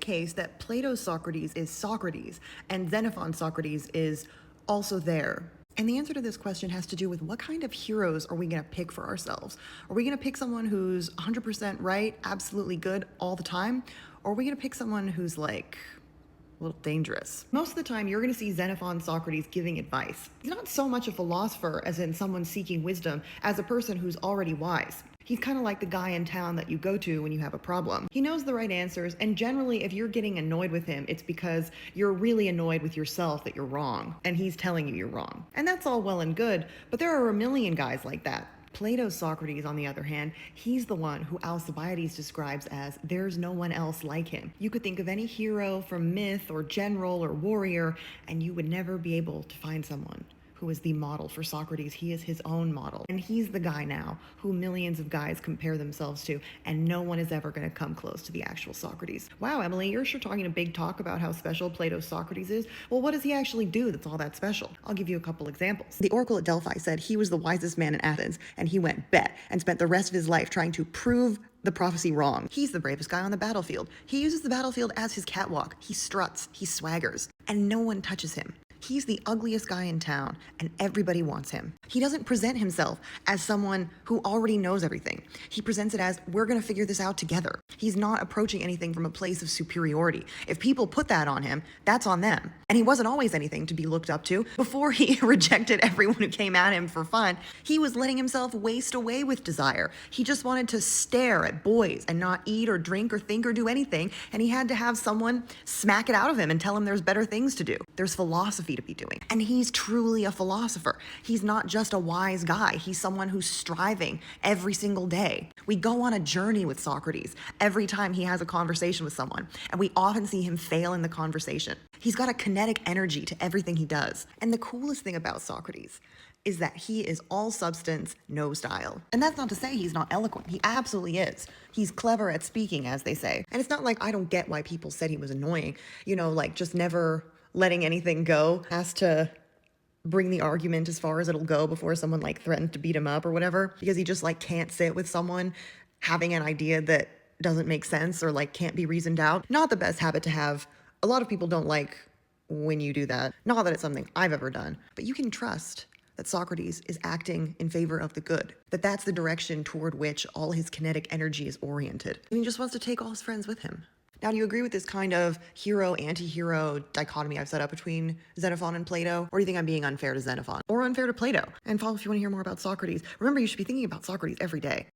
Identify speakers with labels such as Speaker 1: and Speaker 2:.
Speaker 1: case that Plato's Socrates is Socrates and Xenophon's Socrates is also there? And the answer to this question has to do with what kind of heroes are we going to pick for ourselves? Are we going to pick someone who's 100% right, absolutely good all the time? Or are we going to pick someone who's like a little dangerous? Most of the time, you're going to see Xenophon Socrates giving advice. He's not so much a philosopher as in someone seeking wisdom as a person who's already wise. He's kind of like the guy in town that you go to when you have a problem. He knows the right answers, and generally, if you're getting annoyed with him, it's because you're really annoyed with yourself that you're wrong, and he's telling you you're wrong. And that's all well and good, but there are a million guys like that. Plato's Socrates, on the other hand, he's the one who Alcibiades describes as there's no one else like him. You could think of any hero from myth or general or warrior, and you would never be able to find someone who is the model for Socrates. He is his own model. And he's the guy now who millions of guys compare themselves to, and no one is ever gonna come close to the actual Socrates. Wow, Emily, you're sure talking a big talk about how special Plato's Socrates is. Well, what does he actually do that's all that special? I'll give you a couple examples. The oracle at Delphi said he was the wisest man in Athens, and he went bet and spent the rest of his life trying to prove the prophecy wrong. He's the bravest guy on the battlefield. He uses the battlefield as his catwalk. He struts, he swaggers, and no one touches him. He's the ugliest guy in town, and everybody wants him. He doesn't present himself as someone who already knows everything. He presents it as, we're gonna figure this out together. He's not approaching anything from a place of superiority. If people put that on him, that's on them. And he wasn't always anything to be looked up to. Before he rejected everyone who came at him for fun, he was letting himself waste away with desire. He just wanted to stare at boys and not eat or drink or think or do anything, and he had to have someone smack it out of him and tell him there's better things to do. There's philosophy to be doing. And he's truly a philosopher. He's not just a wise guy. He's someone who's striving every single day. We go on a journey with Socrates every time he has a conversation with someone, and we often see him fail in the conversation. He's got a kinetic energy to everything he does. And the coolest thing about Socrates is that he is all substance, no style. And that's not to say he's not eloquent. He absolutely is. He's clever at speaking, as they say. And it's not like I don't get why people said he was annoying. You know, like just never letting anything go, has to bring the argument as far as it'll go before someone like threatens to beat him up or whatever, because he just like can't sit with someone having an idea that doesn't make sense or like can't be reasoned out. Not the best habit to have. A lot of people don't like when you do that. Not that it's something I've ever done, but you can trust that Socrates is acting in favor of the good, that that's the direction toward which all his kinetic energy is oriented. And he just wants to take all his friends with him. Now, do you agree with this kind of hero-anti-hero dichotomy I've set up between Xenophon and Plato? Or do you think I'm being unfair to Xenophon or unfair to Plato? And follow if you want to hear more about Socrates. Remember, you should be thinking about Socrates every day.